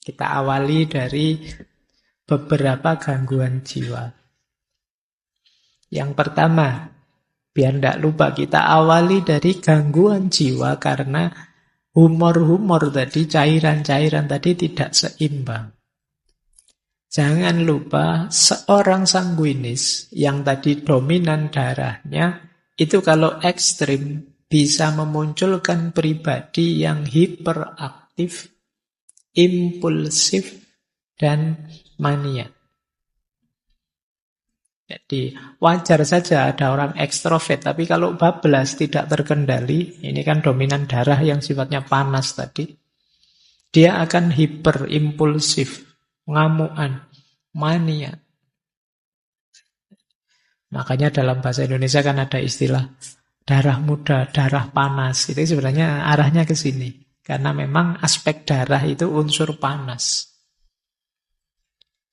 Kita awali dari beberapa gangguan jiwa. Yang pertama, biar tidak lupa, kita awali dari gangguan jiwa karena humor-humor tadi, cairan-cairan tadi tidak seimbang. Jangan lupa, seorang sanguinis yang tadi dominan darahnya, itu kalau ekstrim bisa memunculkan pribadi yang hiperaktif, impulsif, dan mania. Jadi wajar saja ada orang ekstrovert, tapi kalau bablas tidak terkendali, ini kan dominan darah yang sifatnya panas tadi, dia akan hiperimpulsif, ngamuan, mania. Makanya dalam bahasa Indonesia kan ada istilah darah muda, darah panas. Itu sebenarnya arahnya ke sini. Karena memang aspek darah itu unsur panas.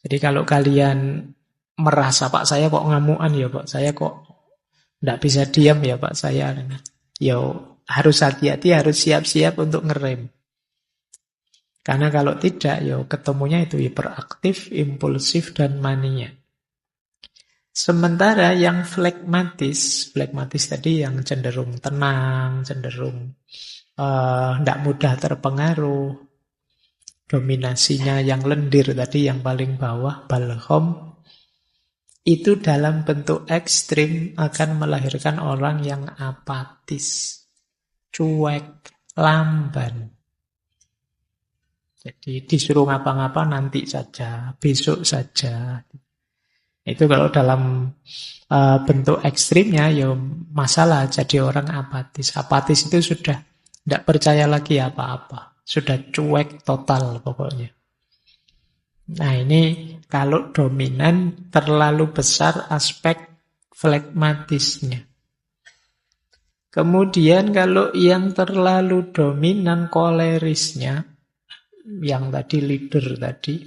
Jadi kalau kalian merasa, Pak saya kok ngamuan ya Pak, saya kok tidak bisa diam ya Pak saya, ya harus hati-hati, harus siap-siap untuk ngerem. Karena kalau tidak, ya ketemunya itu hiperaktif, impulsif, dan mania. Sementara yang flegmatis tadi yang cenderung tenang, cenderung tidak mudah terpengaruh, dominasinya yang lendir tadi, yang paling bawah, balhom, itu dalam bentuk ekstrim akan melahirkan orang yang apatis, cuek, lamban. Jadi disuruh ngapa-ngapa nanti saja, besok saja. Itu kalau dalam bentuk ekstrimnya ya masalah, jadi orang apatis. Apatis itu sudah tidak percaya lagi apa-apa, sudah cuek total pokoknya. Nah ini kalau dominan terlalu besar aspek flegmatisnya. Kemudian kalau yang terlalu dominan kolerisnya, yang tadi leader tadi,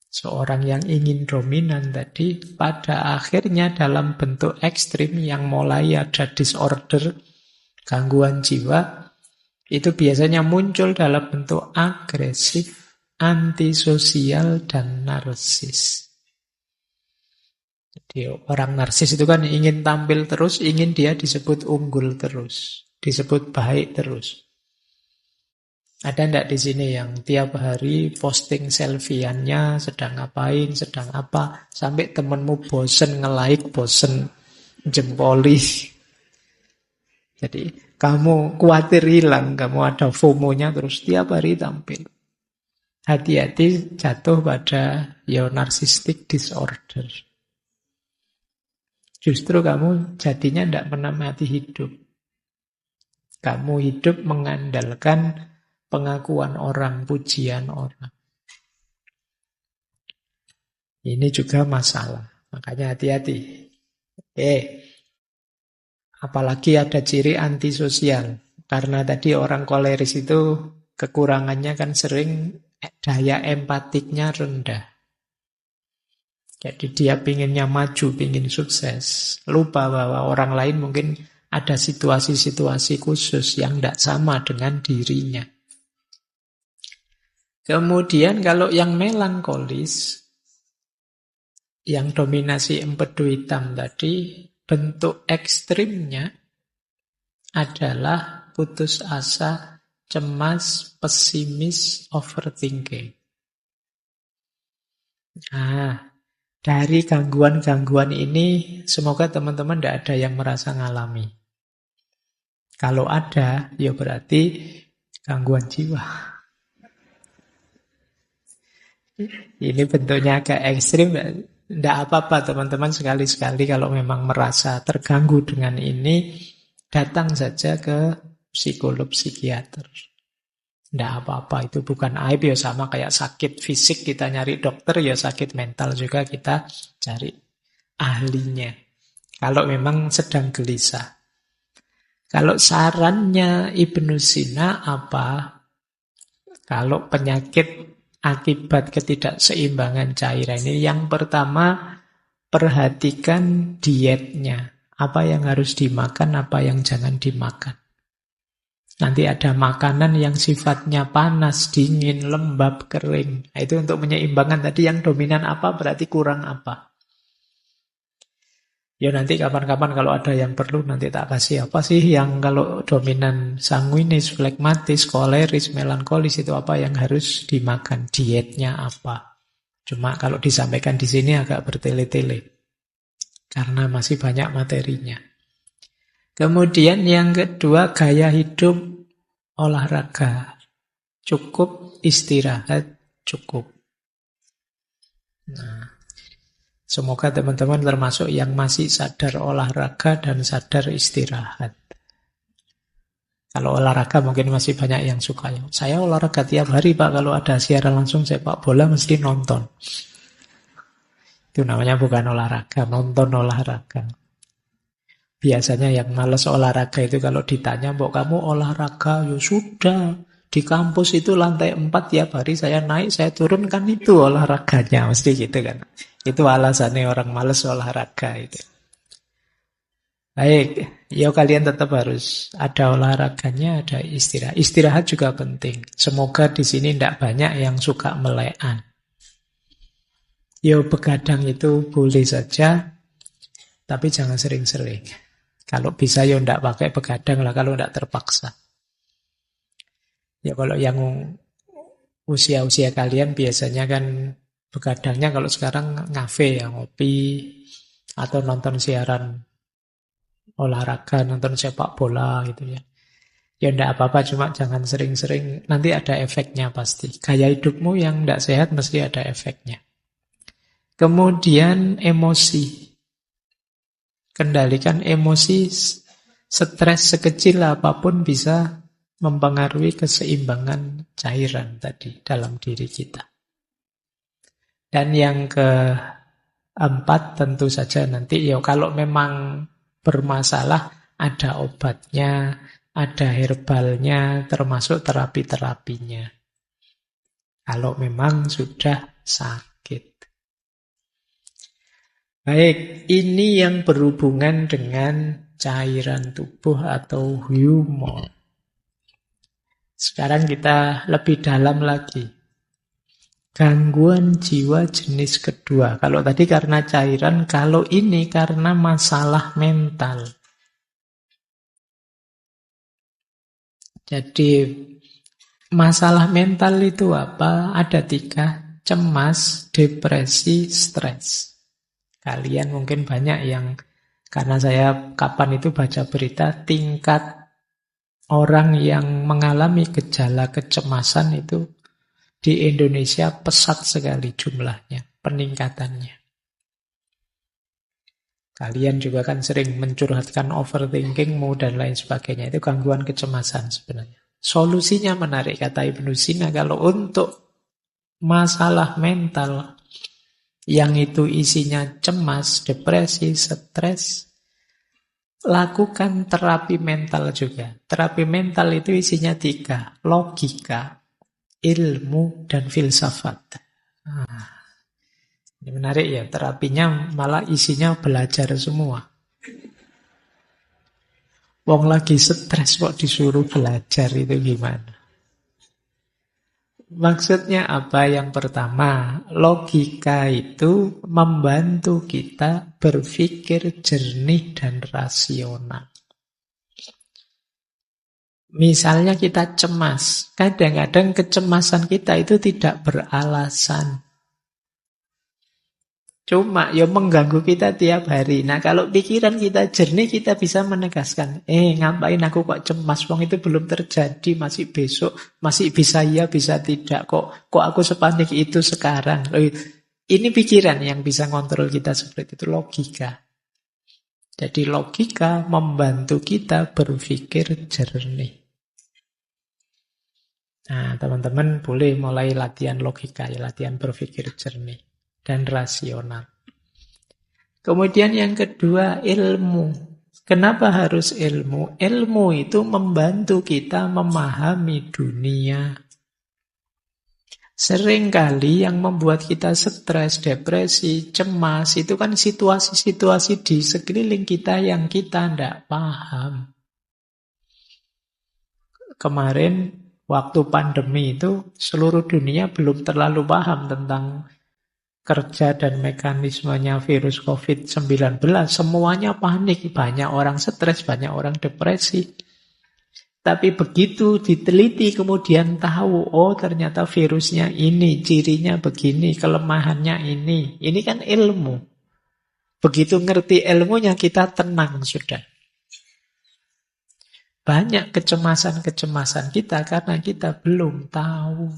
seorang yang ingin dominan tadi, pada akhirnya dalam bentuk ekstrim yang mulai ada disorder, gangguan jiwa, itu biasanya muncul dalam bentuk agresif, antisosial, dan narsis. Jadi orang narsis itu kan ingin tampil terus, ingin dia disebut unggul terus, disebut baik terus. Ada enggak di sini yang tiap hari posting selfie-annya, sedang ngapain, sedang apa, sampai temenmu bosen nge-like, bosen jempoli. Jadi kamu khawatir hilang, kamu ada FOMO-nya terus tiap hari tampil. Hati-hati jatuh pada narcissistic disorder. Justru kamu jadinya tidak menikmati hidup. Kamu hidup mengandalkan pengakuan orang, pujian orang. Ini juga masalah. Makanya hati-hati. Apalagi ada ciri antisosial. Karena tadi orang koleris itu kekurangannya kan sering daya empatiknya rendah. Jadi dia pinginnya maju, pingin sukses. Lupa bahwa orang lain mungkin ada situasi-situasi khusus yang tidak sama dengan dirinya. Kemudian kalau yang melankolis, yang dominasi empedu hitam tadi, bentuk ekstrimnya adalah putus asa, cemas, pesimis, overthinking. Nah, dari gangguan-gangguan ini, semoga teman-teman tidak ada yang merasa ngalami. Kalau ada, ya berarti gangguan jiwa. Ini bentuknya agak ekstrim, tidak apa-apa teman-teman, sekali-sekali kalau memang merasa terganggu dengan ini, datang saja ke psikolog, psikiater. Tidak apa-apa, itu bukan aib, ya sama kayak sakit fisik kita nyari dokter, ya sakit mental juga kita cari ahlinya. Kalau memang sedang gelisah. Kalau sarannya Ibnu Sina apa? Kalau penyakit akibat ketidakseimbangan cairan ini, yang pertama perhatikan dietnya. Apa yang harus dimakan, apa yang jangan dimakan. Nanti ada makanan yang sifatnya panas, dingin, lembab, kering. Nah, itu untuk menyeimbangkan tadi yang dominan apa berarti kurang apa. Ya nanti kapan-kapan kalau ada yang perlu nanti tak kasih apa sih yang kalau dominan sanguinis, flegmatis, koleris, melankolis itu apa yang harus dimakan, dietnya apa. Cuma kalau disampaikan di sini agak bertele-tele karena masih banyak materinya. Kemudian yang kedua gaya hidup olahraga. Cukup istirahat, cukup. Nah, semoga teman-teman termasuk yang masih sadar olahraga dan sadar istirahat. Kalau olahraga mungkin masih banyak yang suka. Saya olahraga tiap hari Pak, kalau ada siaran langsung sepak bola mesti nonton. Itu namanya bukan olahraga, nonton olahraga. Biasanya yang malas olahraga itu kalau ditanya, "Mbok kamu olahraga?" Ya sudah, di kampus itu lantai 4 tiap hari saya naik, saya turun, kan itu olahraganya. Mesti gitu kan. Itu alasannya orang malas olahraga itu. Baik, ya kalian tetap harus ada olahraganya, ada istirahat. Istirahat juga penting. Semoga di sini tidak banyak yang suka melekan. Ya begadang itu boleh saja, tapi jangan sering-sering. Kalau bisa ya tidak pakai begadang lah, kalau tidak terpaksa. Ya kalau yang usia-usia kalian biasanya kan begadangnya kalau sekarang ngafe ya, ngopi, atau nonton siaran olahraga, nonton sepak bola gitu ya. Ya tidak apa-apa, cuma jangan sering-sering, nanti ada efeknya pasti. Gaya hidupmu yang tidak sehat mesti ada efeknya. Kemudian emosi. Kendalikan emosi, stres sekecil apapun bisa mempengaruhi keseimbangan cairan tadi dalam diri kita. Dan yang keempat tentu saja nanti ya kalau memang bermasalah ada obatnya, ada herbalnya, termasuk terapi-terapinya. Kalau memang sudah sakit. Baik, ini yang berhubungan dengan cairan tubuh atau humor. Sekarang kita lebih dalam lagi. Gangguan jiwa jenis kedua. Kalau tadi karena cairan, kalau ini karena masalah mental. Jadi masalah mental itu apa? Ada 3, cemas, depresi, stres. Kalian mungkin banyak yang, karena saya kapan itu baca berita, tingkat orang yang mengalami gejala kecemasan itu di Indonesia pesat sekali jumlahnya, peningkatannya. Kalian juga kan sering mencurhatkan overthinkingmu dan lain sebagainya. Itu gangguan kecemasan sebenarnya. Solusinya menarik, kata Ibnu Sina, kalau untuk masalah mental yang itu isinya cemas, depresi, stres, lakukan terapi mental juga. Terapi mental itu isinya 3, logika, ilmu, dan filsafat. Ini menarik ya, terapinya malah isinya belajar semua. Wong lagi stres kok disuruh belajar, itu gimana? Maksudnya apa? Yang pertama, logika itu membantu kita berpikir jernih dan rasional. Misalnya kita cemas, kadang-kadang kecemasan kita itu tidak beralasan. Cuma ya mengganggu kita tiap hari. Nah kalau pikiran kita jernih, kita bisa menegaskan, ngapain aku kok cemas, wong itu belum terjadi, masih besok, masih bisa iya, bisa tidak, kok aku sepanik itu sekarang. Ini pikiran yang bisa ngontrol kita seperti itu, logika. Jadi logika membantu kita berpikir jernih. Nah teman-teman boleh mulai latihan logika, ya, latihan berpikir jernih dan rasional. Kemudian yang kedua, ilmu. Kenapa harus ilmu? Ilmu itu membantu kita memahami dunia. Seringkali yang membuat kita stres, depresi, cemas, itu kan situasi-situasi di sekeliling kita yang kita tidak paham. kemarin waktu pandemi itu seluruh dunia belum terlalu paham tentang kerja dan mekanismenya virus COVID-19. Semuanya panik, banyak orang stres, banyak orang depresi. Tapi begitu diteliti kemudian tahu, oh ternyata virusnya ini, cirinya begini, kelemahannya ini. Ini kan ilmu. Begitu ngerti ilmunya kita tenang sudah. Banyak kecemasan-kecemasan kita karena kita belum tahu.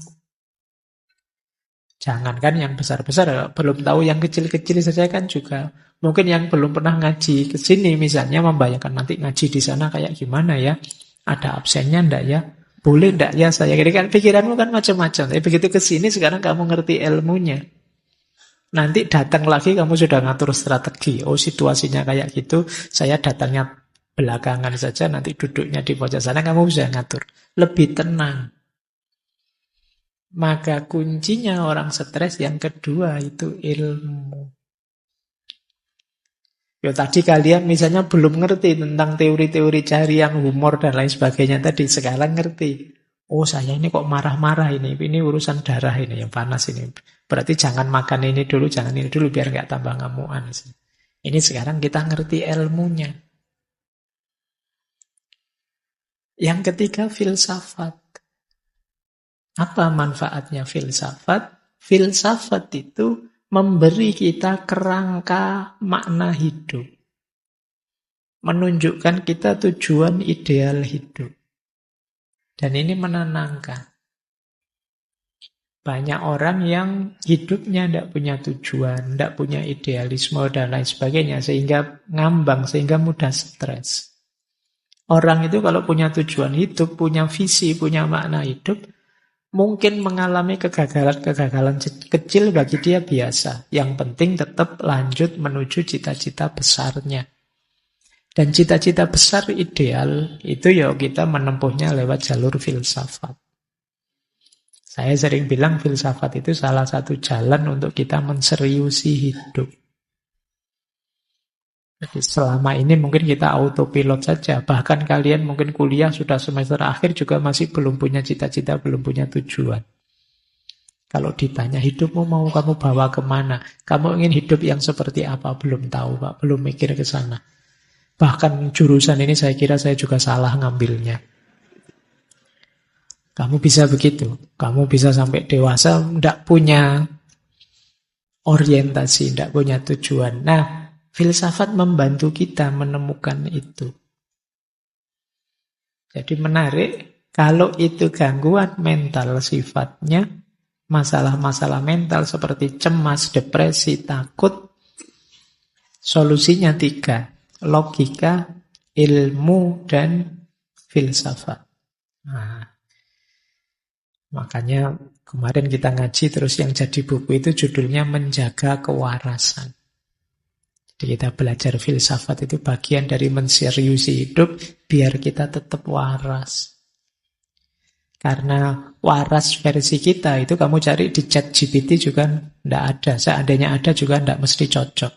Jangankan yang besar-besar, belum tahu yang kecil-kecil saja kan juga. Mungkin yang belum pernah ngaji ke sini misalnya membayangkan nanti ngaji di sana kayak gimana ya. Ada absennya ndak ya? Boleh ndak ya saya? Jadi kan pikiranmu kan macam-macam. Tapi begitu ke sini sekarang kamu ngerti ilmunya. Nanti datang lagi kamu sudah ngatur strategi. Oh situasinya kayak gitu, saya datangnya belakangan saja, nanti duduknya di pojok sana kamu bisa ngatur. Lebih tenang. Maka kuncinya orang stres yang kedua itu ilmu. Ya tadi kalian misalnya belum ngerti tentang teori-teori cari yang humor dan lain sebagainya tadi. Sekarang ngerti. Oh saya ini kok marah-marah ini. Ini urusan darah ini yang panas ini. Berarti jangan makan ini dulu, jangan ini dulu biar nggak tambah ngamuan. Ini sekarang kita ngerti ilmunya. Yang ketiga filsafat. Apa manfaatnya filsafat? Filsafat itu memberi kita kerangka makna hidup. Menunjukkan kita tujuan ideal hidup. Dan ini menenangkan. Banyak orang yang hidupnya tidak punya tujuan, tidak punya idealisme dan lain sebagainya. Sehingga ngambang, sehingga mudah stres. Orang itu kalau punya tujuan hidup, punya visi, punya makna hidup, mungkin mengalami kegagalan-kegagalan kecil bagi dia biasa. Yang penting tetap lanjut menuju cita-cita besarnya. Dan cita-cita besar ideal itu ya kita menempuhnya lewat jalur filsafat. Saya sering bilang filsafat itu salah satu jalan untuk kita menseriusi hidup. Jadi selama ini mungkin kita autopilot saja. Bahkan kalian mungkin kuliah sudah semester akhir juga masih belum punya cita-cita, belum punya tujuan. Kalau ditanya hidupmu mau kamu bawa kemana? Kamu ingin hidup yang seperti apa? Belum tahu Pak, belum mikir ke sana. Bahkan jurusan ini saya kira saya juga salah ngambilnya. Kamu bisa begitu. Kamu bisa sampai dewasa tidak punya orientasi, tidak punya tujuan. Nah, filsafat membantu kita menemukan itu. Jadi menarik, kalau itu gangguan mental sifatnya, masalah-masalah mental seperti cemas, depresi, takut, solusinya 3. Logika, ilmu, dan filsafat. Nah, makanya kemarin kita ngaji terus yang jadi buku itu judulnya Menjaga Kewarasan. Jadi kita belajar filsafat itu bagian dari menseriusi hidup biar kita tetap waras. Karena waras versi kita itu kamu cari di ChatGPT juga tidak ada. Seandainya ada juga tidak mesti cocok.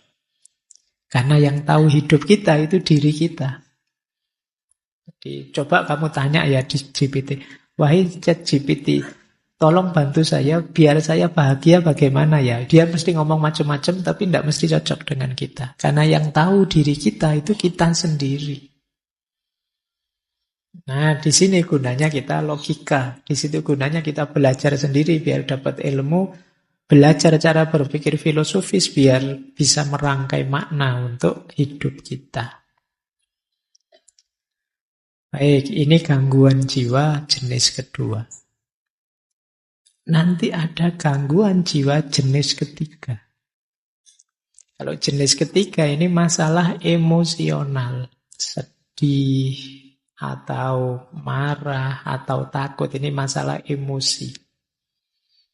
Karena yang tahu hidup kita itu diri kita. Jadi coba kamu tanya ya di GPT. Wahai ChatGPT, tolong bantu saya biar saya bahagia bagaimana ya. Dia mesti ngomong macam-macam tapi tidak mesti cocok dengan kita. Karena yang tahu diri kita itu kita sendiri. Nah, di sini gunanya kita logika. Di situ gunanya kita belajar sendiri biar dapat ilmu. Belajar cara berpikir filosofis biar bisa merangkai makna untuk hidup kita. Baik, ini gangguan jiwa jenis kedua. Nanti ada gangguan jiwa jenis ketiga. Kalau jenis ketiga ini masalah emosional. Sedih, atau marah, atau takut. Ini masalah emosi.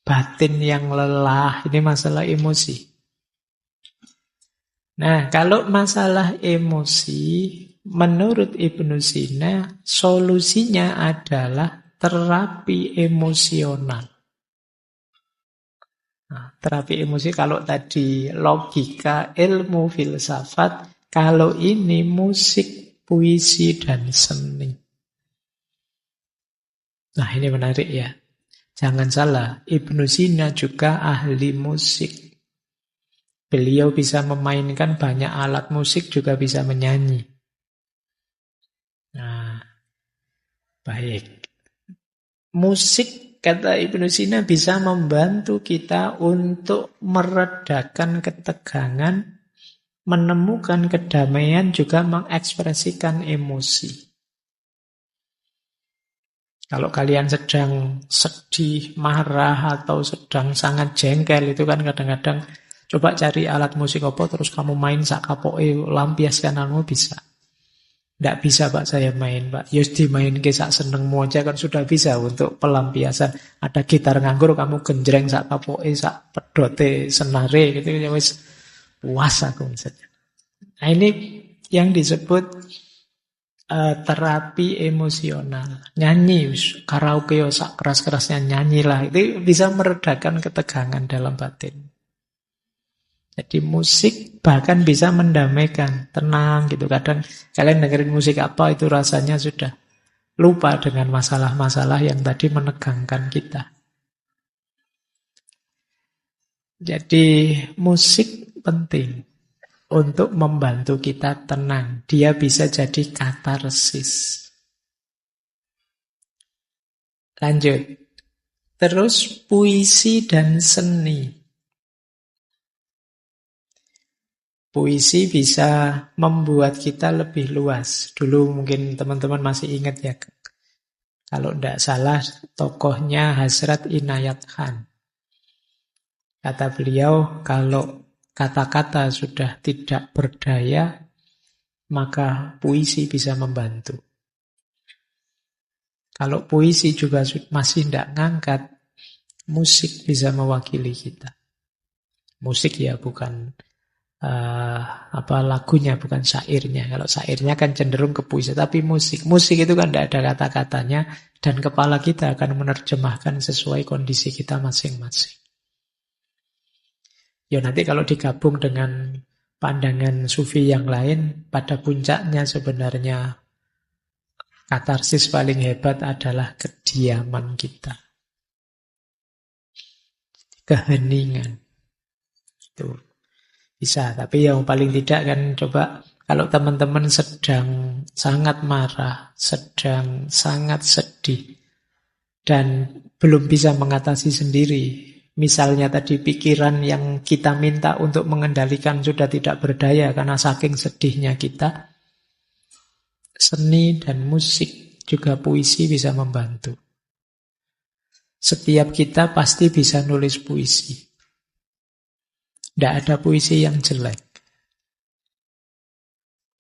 Batin yang lelah, ini masalah emosi. Nah, kalau masalah emosi, menurut Ibnu Sina, solusinya adalah terapi emosional. Nah, terapi emosi kalau tadi logika, ilmu, filsafat, kalau ini musik, puisi, dan seni. Nah, ini menarik ya. Jangan salah, Ibnu Sina juga ahli musik. Beliau bisa memainkan banyak alat musik, juga bisa menyanyi. Nah, baik. Musik, kata Ibnu Sina, bisa membantu kita untuk meredakan ketegangan, menemukan kedamaian, juga mengekspresikan emosi. Kalau kalian sedang sedih, marah, atau sedang sangat jengkel, itu kan kadang-kadang coba cari alat musik apa, terus kamu main sak kapoke, lampiaskan kamu bisa. Tidak bisa Pak saya main Pak. Yus dimain ke sak senengmu aja kan sudah bisa untuk pelampiasan. Ada gitar nganggur, kamu genjreng sak kapoke, sak pedote, senare, gitu ya wis puas aku misalnya. Nah ini yang disebut terapi emosional. Nyanyi, karaoke sak keras-kerasnya nyanyilah. Itu bisa meredakan ketegangan dalam batin. Jadi musik bahkan bisa mendamaikan, tenang gitu. Kadang kalian dengerin musik apa itu rasanya sudah lupa dengan masalah-masalah yang tadi menegangkan kita. Jadi musik penting untuk membantu kita tenang. Dia bisa jadi katarsis. Lanjut. Terus puisi dan seni. Puisi bisa membuat kita lebih luas. Dulu mungkin teman-teman masih ingat ya. Kalau tidak salah tokohnya Hasrat Inayat Khan. Kata beliau, kalau kata-kata sudah tidak berdaya, maka puisi bisa membantu. Kalau puisi juga masih tidak ngangkat, musik bisa mewakili kita. Musik ya bukan lagunya, bukan syairnya. Kalau syairnya kan cenderung ke puisi, tapi musik itu kan tidak ada kata-katanya, dan kepala kita akan menerjemahkan sesuai kondisi kita masing-masing. Ya nanti kalau digabung dengan pandangan sufi yang lain, pada puncaknya sebenarnya katarsis paling hebat adalah kediaman kita. Keheningan. Itu bisa, tapi yang paling tidak kan coba kalau teman-teman sedang sangat marah, sedang sangat sedih, dan belum bisa mengatasi sendiri. Misalnya tadi pikiran yang kita minta untuk mengendalikan sudah tidak berdaya karena saking sedihnya kita. Seni dan musik, juga puisi bisa membantu. Setiap kita pasti bisa nulis puisi. Tidak ada puisi yang jelek.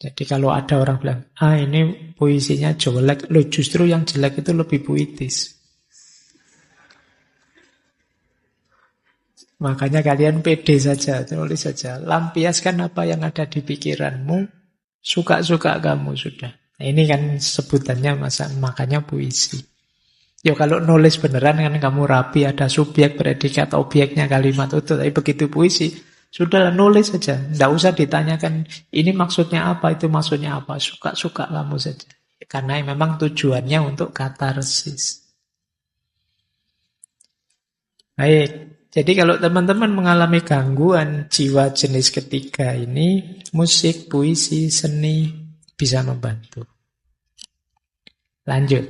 Jadi kalau ada orang bilang, ini puisinya jelek, loh justru yang jelek itu lebih puitis. Makanya kalian pede saja, tulis saja. Lampiaskan apa yang ada di pikiranmu, suka-suka kamu sudah. Nah, ini kan sebutannya makanya puisi. Ya kalau nulis beneran kan kamu rapi, ada subjek, predikat, objeknya, kalimat utuh. Tapi begitu puisi, sudah nulis saja. Tidak usah ditanyakan, ini maksudnya apa, itu maksudnya apa. Suka-suka kamu saja. Karena memang tujuannya untuk katarsis. Baik. Jadi kalau teman-teman mengalami gangguan jiwa jenis ketiga ini, musik, puisi, seni bisa membantu. Lanjut.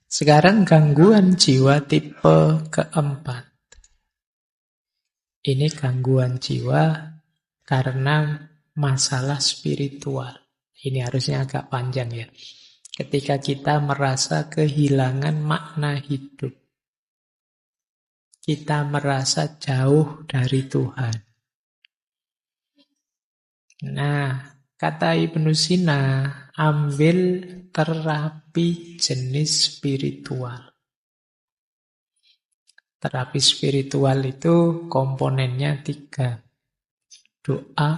Sekarang gangguan jiwa tipe keempat. Ini gangguan jiwa karena masalah spiritual. Ini harusnya agak panjang ya. Ketika kita merasa kehilangan makna hidup. Kita merasa jauh dari Tuhan. Nah, kata Ibnu Sina, ambil terapi jenis spiritual. Terapi spiritual itu komponennya 3. Doa,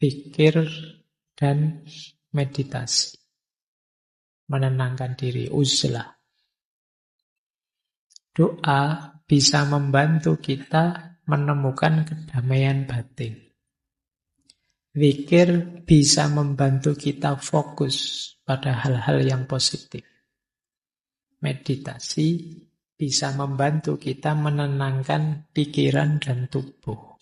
zikir, dan meditasi. Menenangkan diri, uzlah. Doa bisa membantu kita menemukan kedamaian batin. Zikir bisa membantu kita fokus pada hal-hal yang positif. meditasi bisa membantu kita menenangkan pikiran dan tubuh.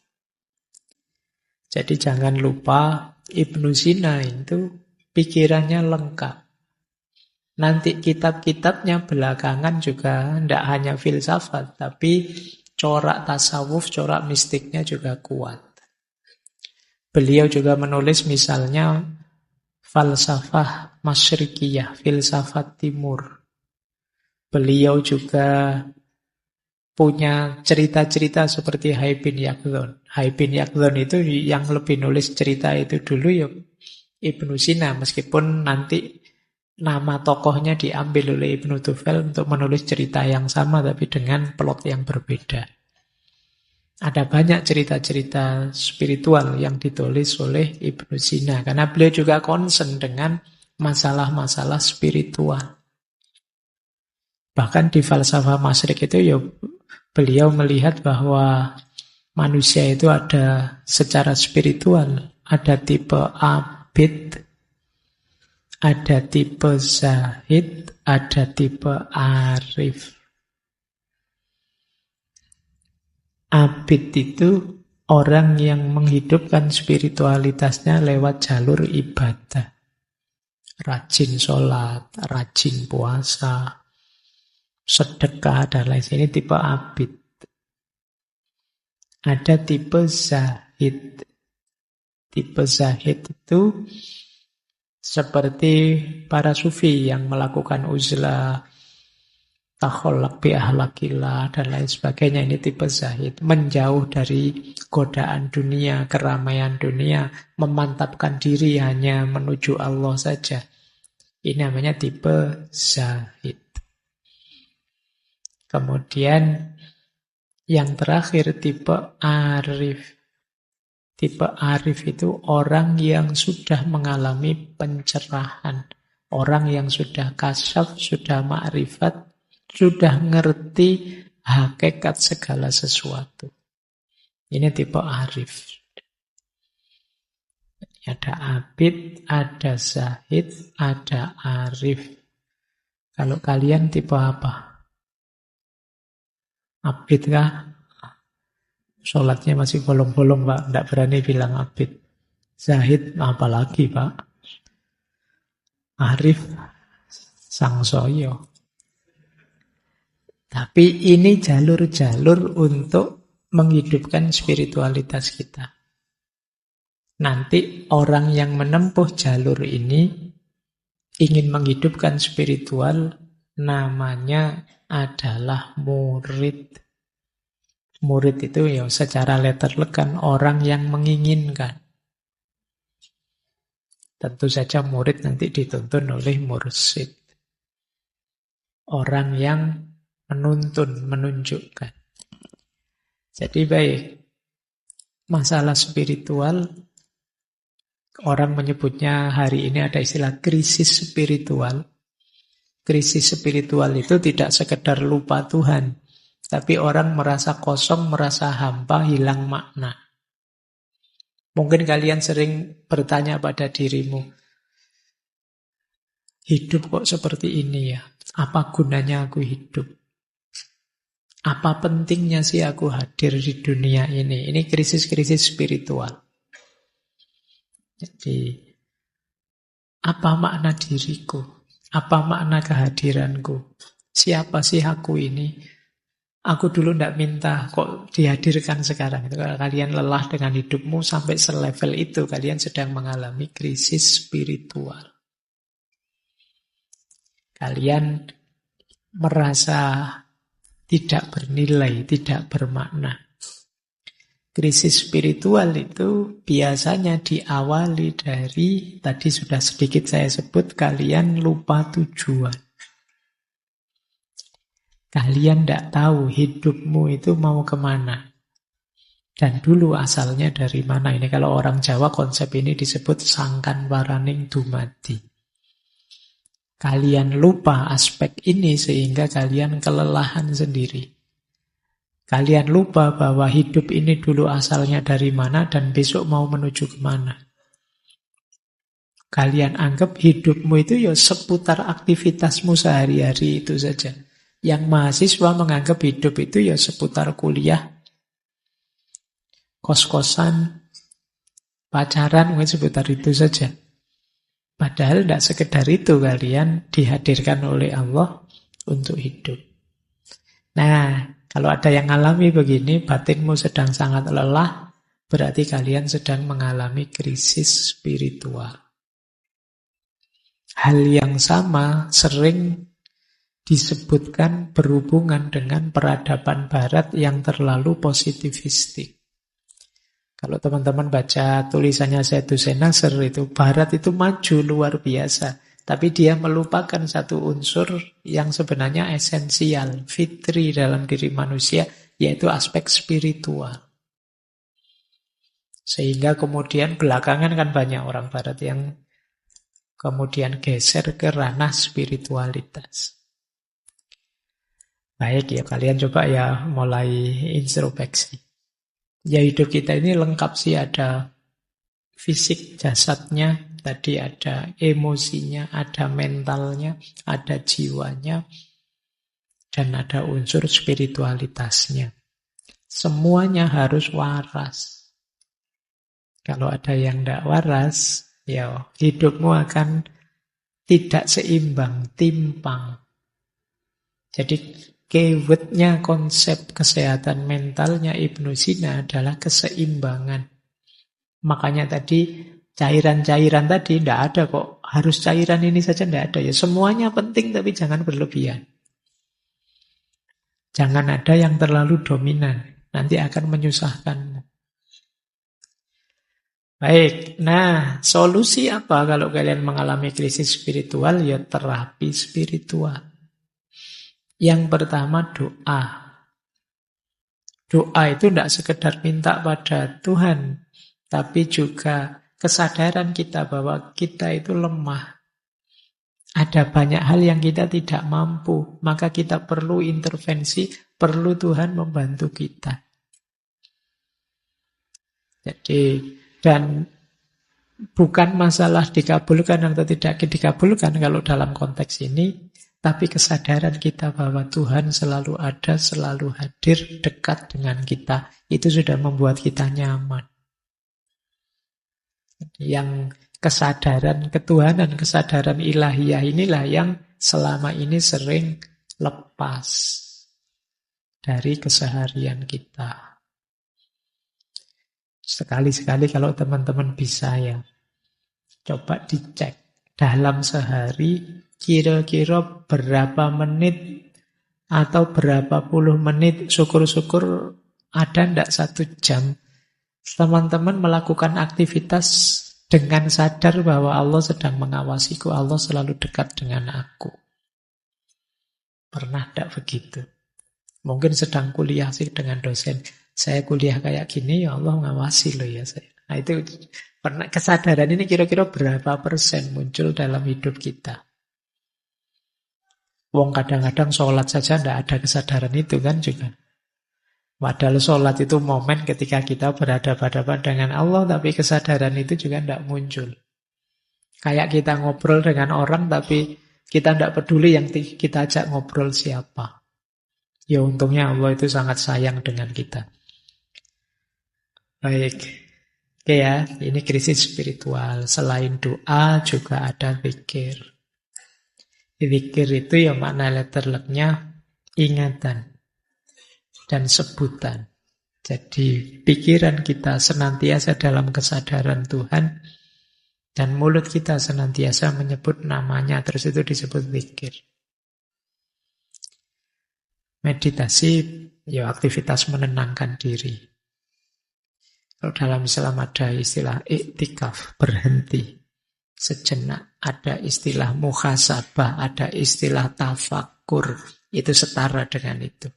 Jadi jangan lupa Ibnu Sina itu pikirannya lengkap. Nanti kitab-kitabnya belakangan juga tidak hanya filsafat, tapi corak tasawuf, corak mistiknya juga kuat. Beliau juga menulis misalnya falsafah masyrikiyah, filsafat timur. Beliau juga punya cerita-cerita seperti Hai bin Yaqdhan. Hai bin Yaqdhan itu yang lebih nulis cerita itu dulu ya Ibnu Sina, meskipun nanti nama tokohnya diambil oleh Ibnu Tufel untuk menulis cerita yang sama tapi dengan plot yang berbeda. Ada banyak cerita-cerita spiritual yang ditulis oleh Ibnu Sina karena beliau juga concern dengan masalah-masalah spiritual. Bahkan di falsafah masyrik itu ya beliau melihat bahwa manusia itu ada secara spiritual, ada tipe abid, ada tipe zahid, ada tipe arif. Abid itu orang yang menghidupkan spiritualitasnya lewat jalur ibadah. Rajin sholat, rajin puasa, sedekah, dan lain sebagainya. Ini tipe abid. Ada tipe zahid. Tipe zahid itu seperti para sufi yang melakukan uzlah, takholak bi ahlakillah, dan lain sebagainya. Ini tipe zahid. Menjauh dari godaan dunia, keramaian dunia, memantapkan diri hanya menuju Allah saja. Ini namanya tipe zahid. Kemudian yang terakhir tipe arif. Tipe arif itu orang yang sudah mengalami pencerahan. Orang yang sudah kasyaf, sudah ma'rifat, sudah ngerti hakikat segala sesuatu. Ini tipe arif. Ada abid, ada zahid, ada arif. Kalau kalian tipe apa? Abid kah? Sholatnya masih bolong-bolong, Pak. Tidak berani bilang abid. Zahid, apalagi, Pak. Arif, sangsoyo. Tapi ini jalur-jalur untuk menghidupkan spiritualitas kita. Nanti orang yang menempuh jalur ini ingin menghidupkan spiritual, namanya adalah murid. Murid itu ya secara letterlek kan orang yang menginginkan. Tentu saja murid nanti dituntun oleh mursyid. Orang yang menuntun, menunjukkan. Jadi baik, masalah spiritual, orang menyebutnya hari ini ada istilah krisis spiritual. Krisis spiritual itu tidak sekedar lupa Tuhan, tapi orang merasa kosong, merasa hampa, hilang makna. Mungkin kalian sering bertanya pada dirimu, hidup kok seperti ini ya? Apa gunanya aku hidup? Apa pentingnya sih aku hadir di dunia ini? Ini krisis-krisis spiritual. Jadi, apa makna diriku? Apa makna kehadiranku? Siapa sih aku ini? Aku dulu tidak minta, kok dihadirkan sekarang. Kalau kalian lelah dengan hidupmu sampai selevel itu, kalian sedang mengalami krisis spiritual. Kalian merasa tidak bernilai, tidak bermakna. Krisis spiritual itu biasanya diawali dari, tadi sudah sedikit saya sebut, kalian lupa tujuan. Kalian tidak tahu hidupmu itu mau kemana. Dan dulu asalnya dari mana. Ini kalau orang Jawa konsep ini disebut sangkan waraning dumadi. Kalian lupa aspek ini sehingga kalian kelelahan sendiri. Kalian lupa bahwa hidup ini dulu asalnya dari mana dan besok mau menuju kemana. Kalian anggap hidupmu itu ya seputar aktivitasmu sehari-hari itu saja. Yang mahasiswa menganggap hidup itu ya seputar kuliah, kos-kosan, pacaran, mungkin seputar itu saja. Padahal tidak sekedar itu kalian dihadirkan oleh Allah untuk hidup. Nah, kalau ada yang alami begini, batinmu sedang sangat lelah, berarti kalian sedang mengalami krisis spiritual. Hal yang sama sering disebutkan berhubungan dengan peradaban barat yang terlalu positivistik. Kalau teman-teman baca tulisannya Said Hussein Nasr itu, barat itu maju luar biasa. Tapi dia melupakan satu unsur yang sebenarnya esensial, fitri dalam diri manusia, yaitu aspek spiritual. Sehingga kemudian belakangan kan banyak orang barat yang kemudian geser ke ranah spiritualitas. Baik ya, kalian coba ya mulai introspeksi. Ya hidup kita ini lengkap sih, ada fisik jasadnya, tadi ada emosinya, ada mentalnya, ada jiwanya, dan ada unsur spiritualitasnya. Semuanya harus waras. Kalau ada yang tidak waras, ya hidupmu akan tidak seimbang, timpang. Jadi keywordnya konsep kesehatan mentalnya Ibnu Sina adalah keseimbangan. Makanya tadi cairan-cairan tadi tidak ada kok. Harus cairan ini saja tidak ada. Ya semuanya penting tapi jangan berlebihan. Jangan ada yang terlalu dominan. Nanti akan menyusahkanmu. Baik, nah solusi apa kalau kalian mengalami krisis spiritual? Ya terapi spiritual. Yang pertama doa. Doa itu tidak sekedar minta pada Tuhan, tapi juga kesadaran kita bahwa kita itu lemah. Ada banyak hal yang kita tidak mampu, maka kita perlu intervensi, perlu Tuhan membantu kita. Jadi, dan bukan masalah dikabulkan atau tidak dikabulkan kalau dalam konteks ini, tapi kesadaran kita bahwa Tuhan selalu ada, selalu hadir, dekat dengan kita, itu sudah membuat kita nyaman. Yang kesadaran ketuhanan, kesadaran ilahiyah inilah yang selama ini sering lepas dari keseharian kita. Sekali-sekali kalau teman-teman bisa ya, coba dicek dalam sehari kira-kira berapa menit atau berapa puluh menit, syukur-syukur ada ndak 1 jam teman-teman melakukan aktivitas dengan sadar bahwa Allah sedang mengawasiku, Allah selalu dekat dengan aku. Pernah tidak begitu? Mungkin sedang kuliah sih dengan dosen. Saya kuliah kayak gini, ya Allah mengawasi loh ya saya. Nah itu pernah kesadaran ini kira-kira berapa persen muncul dalam hidup kita? Wong kadang-kadang sholat saja tidak ada kesadaran itu kan juga. Padahal sholat itu momen ketika kita berhadapan-hadapan dengan Allah, tapi kesadaran itu juga tidak muncul. Kayak kita ngobrol dengan orang, tapi kita tidak peduli yang kita ajak ngobrol siapa. Ya untungnya Allah itu sangat sayang dengan kita. Baik. Oke ya, ini krisis spiritual. Selain doa juga ada zikir. Zikir itu ya makna letterleknya ingatan dan sebutan. Jadi pikiran kita senantiasa dalam kesadaran Tuhan dan mulut kita senantiasa menyebut namanya, terus itu disebut zikir. Meditasi ya aktivitas menenangkan diri. Kalau dalam Islam ada istilah iktikaf, berhenti sejenak, ada istilah muhasabah, ada istilah tafakur, itu setara dengan itu.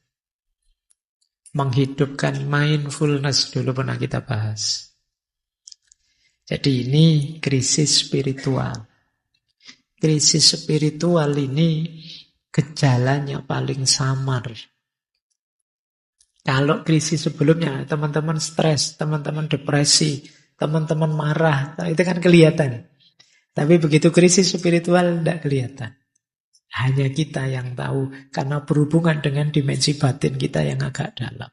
Menghidupkan mindfulness dulu pernah kita bahas. Jadi ini krisis spiritual. Krisis spiritual ini gejalanya paling samar. Kalau krisis sebelumnya teman-teman stres, teman-teman depresi, teman-teman marah, itu kan kelihatan. Tapi begitu krisis spiritual tidak kelihatan. Hanya kita yang tahu karena berhubungan dengan dimensi batin kita yang agak dalam.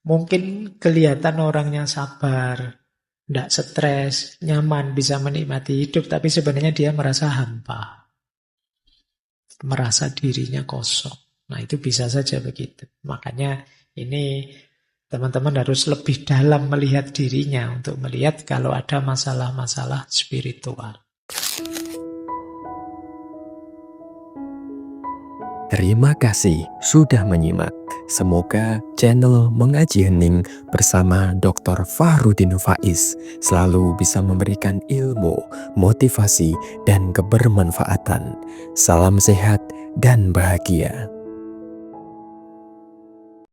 Mungkin kelihatan orangnya sabar, tidak stres, nyaman, bisa menikmati hidup, tapi sebenarnya dia merasa hampa. Merasa dirinya kosong. Nah, itu bisa saja begitu. Makanya ini teman-teman harus lebih dalam melihat dirinya untuk melihat kalau ada masalah-masalah spiritual. Terima kasih sudah menyimak. Semoga channel Mengaji Hening bersama Dr. Fahrudin Faiz selalu bisa memberikan ilmu, motivasi, dan kebermanfaatan. Salam sehat dan bahagia.